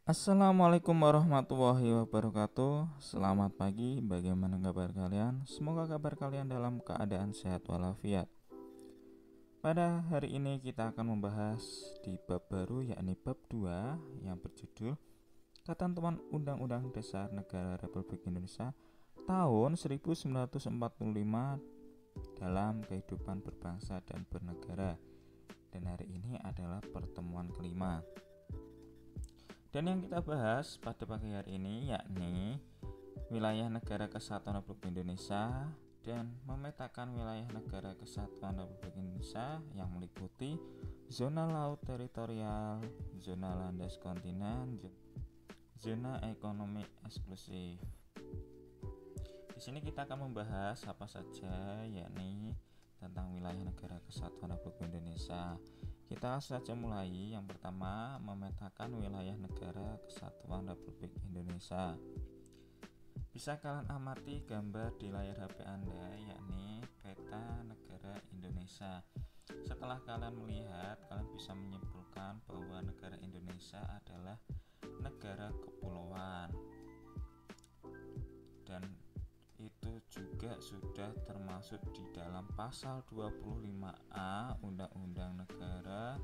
Assalamualaikum warahmatullahi wabarakatuh. Selamat pagi, bagaimana kabar kalian? Semoga kabar kalian dalam keadaan sehat walafiat. Pada hari ini kita akan membahas di bab baru, yakni bab 2 yang berjudul Ketentuan Undang-Undang Dasar Negara Republik Indonesia tahun 1945 dalam kehidupan berbangsa dan bernegara. Dan hari ini adalah pertemuan kelima. Dan yang kita bahas pada pagi hari ini yakni wilayah negara kesatuan Republik Indonesia dan memetakan wilayah negara kesatuan Republik Indonesia yang meliputi zona laut teritorial, zona landas kontinen, zona ekonomi eksklusif. Di sini kita akan membahas apa saja, yakni tentang wilayah negara kesatuan Republik Indonesia. Kita langsung saja mulai. Yang pertama, memetakan wilayah negara kesatuan Republik Indonesia. Bisa kalian amati gambar di layar HP Anda, yakni peta negara Indonesia. Setelah kalian melihat, kalian bisa menyimpulkan bahwa negara Indonesia adalah negara kepulauan. Dan itu juga sudah termasuk di dalam pasal 25A Undang-Undang Negara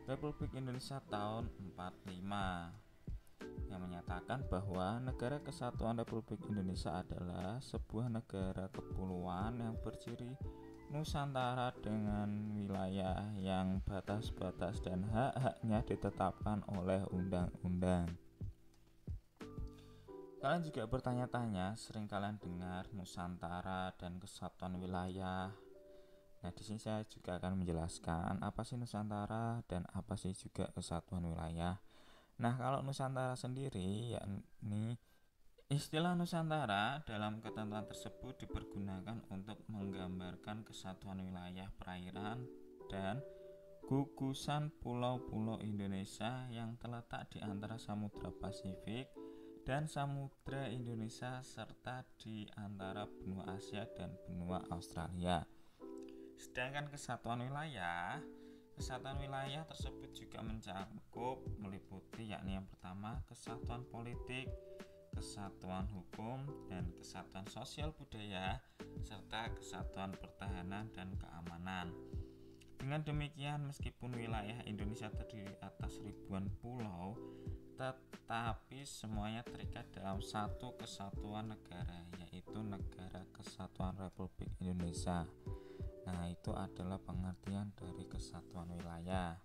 Republik Indonesia tahun 45 yang menyatakan bahwa negara kesatuan Republik Indonesia adalah sebuah negara kepulauan yang berciri Nusantara dengan wilayah yang batas-batas dan hak-haknya ditetapkan oleh undang-undang. Kalian juga bertanya-tanya, sering kalian dengar Nusantara dan kesatuan wilayah. Nah, di sini saya juga akan menjelaskan apa sih Nusantara dan apa sih juga kesatuan wilayah. Nah, kalau Nusantara sendiri, yakni istilah Nusantara dalam ketentuan tersebut dipergunakan untuk menggambarkan kesatuan wilayah perairan dan gugusan pulau-pulau Indonesia yang terletak di antara Samudra Pasifik dan Samudra Indonesia serta di antara benua Asia dan benua Australia. Sedangkan kesatuan wilayah tersebut juga mencakup meliputi yakni yang pertama kesatuan politik, kesatuan hukum, dan kesatuan sosial budaya serta kesatuan pertahanan dan keamanan. Dengan demikian, meskipun wilayah Indonesia terdiri atas ribuan pulau, tetapi semuanya terikat dalam satu kesatuan negara, yaitu Negara Kesatuan Republik Indonesia. Nah, itu adalah pengertian dari kesatuan wilayah.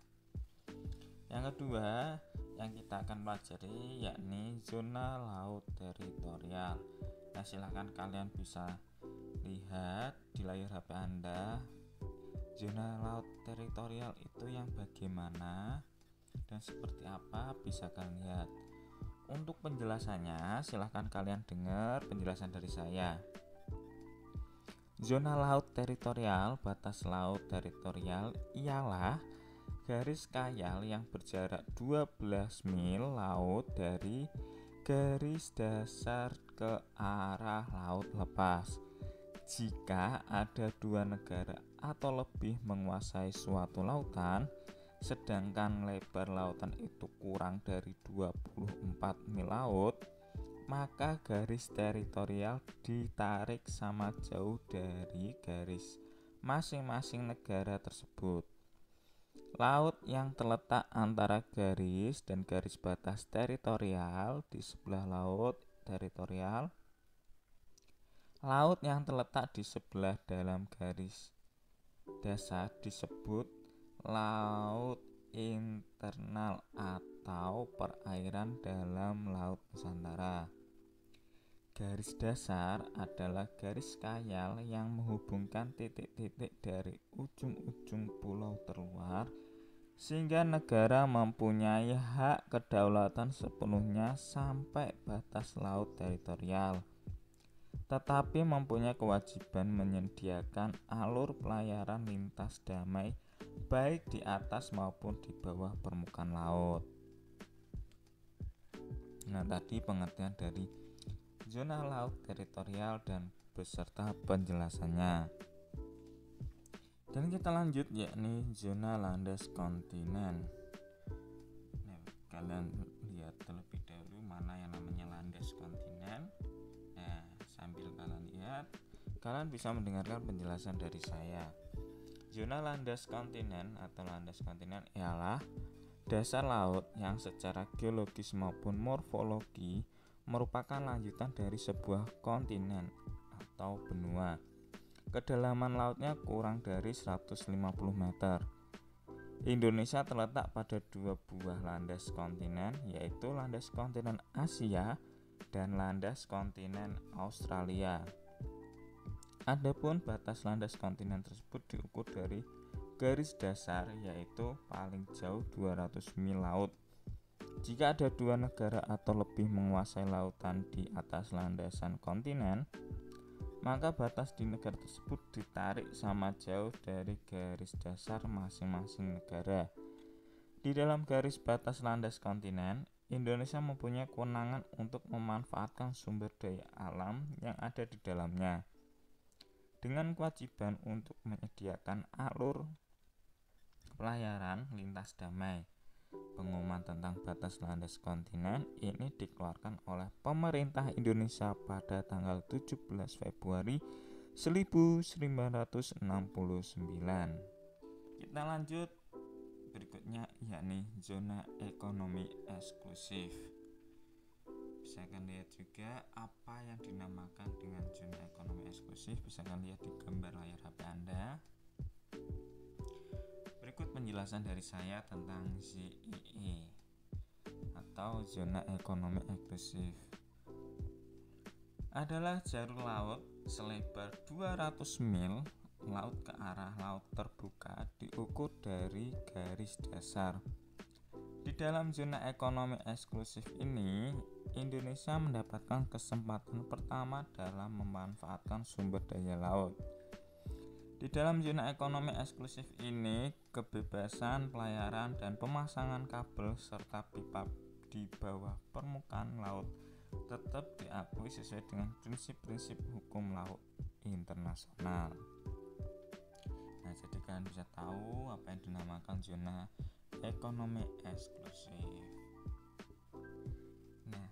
Yang kedua yang kita akan pelajari yakni zona laut teritorial. Nah, silahkan kalian bisa lihat di layar HP Anda. Zona laut teritorial itu yang bagaimana dan seperti apa bisa kalian lihat. Untuk penjelasannya, silahkan kalian dengar penjelasan dari saya. Zona laut teritorial, batas laut teritorial ialah garis kayal yang berjarak 12 mil laut dari garis dasar ke arah laut lepas. Jika ada dua negara atau lebih menguasai suatu lautan, sedangkan lebar lautan itu kurang dari 24 mil laut, maka garis teritorial ditarik sama jauh dari garis masing-masing negara tersebut. Laut yang terletak antara garis dan garis batas teritorial di sebelah laut teritorial. Laut yang terletak di sebelah dalam garis dasar disebut laut internal atau perairan dalam Laut Nusantara. Garis dasar adalah garis kayal yang menghubungkan titik-titik dari ujung-ujung pulau terluar sehingga negara mempunyai hak kedaulatan sepenuhnya sampai batas laut teritorial, tetapi mempunyai kewajiban menyediakan alur pelayaran lintas damai baik di atas maupun di bawah permukaan laut. Nah, tadi pengertian dari zona laut teritorial dan beserta penjelasannya. Dan kita lanjut yakni zona landas kontinen. Nah, kalian lihat terlebih dahulu mana yang namanya landas kontinen. Nah, sambil kalian lihat, kalian bisa mendengarkan penjelasan dari saya. Zona landas kontinen atau landas kontinen ialah dasar laut yang secara geologis maupun morfologi merupakan lanjutan dari sebuah kontinen atau benua. Kedalaman lautnya kurang dari 150 meter. Indonesia terletak pada dua buah landas kontinen, yaitu landas kontinen Asia dan landas kontinen Australia. Adapun batas landas kontinen tersebut diukur dari garis dasar, yaitu paling jauh 200 mil laut. Jika ada dua negara atau lebih menguasai lautan di atas landasan kontinen, maka batas di negara tersebut ditarik sama jauh dari garis dasar masing-masing negara. Di dalam garis batas landas kontinen, Indonesia mempunyai kewenangan untuk memanfaatkan sumber daya alam yang ada di dalamnya, dengan kewajiban untuk menyediakan alur pelayaran lintas damai. Pengumuman tentang batas landas kontinen ini dikeluarkan oleh pemerintah Indonesia pada tanggal 17 Februari 1969. Kita lanjut berikutnya, yakni zona ekonomi eksklusif. Bisa kalian lihat juga apa yang dinamakan dengan zona ekonomi eksklusif. Bisa kalian lihat di gambar layar HP Anda. Berikut penjelasan dari saya tentang ZEE atau zona ekonomi eksklusif. Adalah jalur laut selebar 200 mil laut ke arah laut terbuka diukur dari garis dasar. Di dalam zona ekonomi eksklusif ini, Indonesia mendapatkan kesempatan pertama dalam memanfaatkan sumber daya laut. Di dalam zona ekonomi eksklusif ini, kebebasan pelayaran dan pemasangan kabel serta pipa di bawah permukaan laut tetap diakui sesuai dengan prinsip-prinsip hukum laut internasional. Nah, jadi kalian bisa tahu apa yang dinamakan zona ekonomi eksklusif. Nah,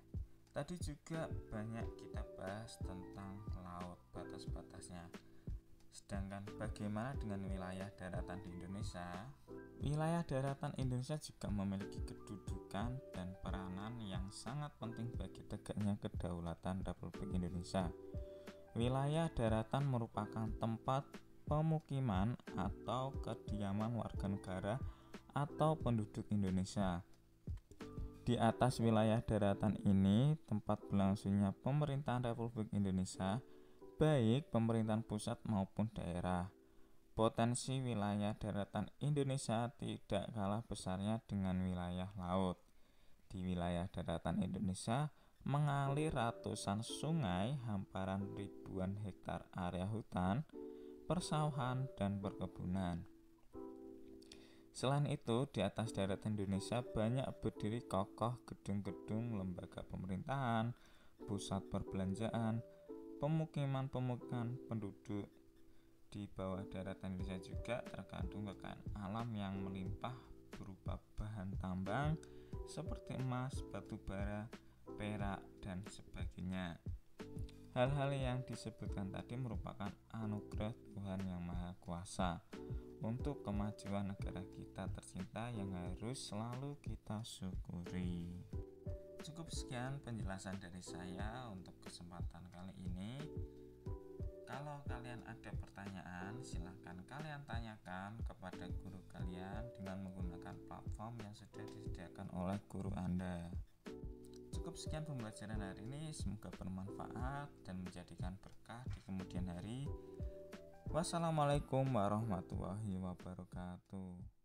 tadi juga banyak kita bahas tentang laut, batas-batasnya. Sedangkan bagaimana dengan wilayah daratan di Indonesia? Wilayah daratan Indonesia juga memiliki kedudukan dan peranan yang sangat penting bagi tegaknya kedaulatan Republik Indonesia. Wilayah daratan merupakan tempat pemukiman atau kediaman warga negara atau penduduk Indonesia. Di atas wilayah daratan ini tempat berlangsungnya pemerintahan Republik Indonesia, baik pemerintahan pusat maupun daerah. Potensi wilayah daratan Indonesia tidak kalah besarnya dengan wilayah laut. Di wilayah daratan Indonesia mengalir ratusan sungai, hamparan ribuan hektar area hutan, persawahan, dan perkebunan. Selain itu, di atas daratan Indonesia banyak berdiri kokoh gedung-gedung lembaga pemerintahan, pusat perbelanjaan, pemukiman penduduk. Di bawah daratan Indonesia juga terkandung kekayaan alam yang melimpah berupa bahan tambang seperti emas, batu bara, perak, dan sebagainya. Hal-hal yang disebutkan tadi merupakan anugerah Tuhan Yang Maha Kuasa untuk kemajuan negara kita tercinta yang harus selalu kita syukuri. Cukup sekian penjelasan dari saya untuk kesempatan kali ini. Kalau kalian ada pertanyaan, silahkan kalian tanyakan kepada guru kalian dengan menggunakan platform yang sudah disediakan oleh guru Anda. Cukup sekian pembelajaran hari ini, semoga bermanfaat dan menjadikan berkah di kemudian hari. Wassalamualaikum warahmatullahi wabarakatuh.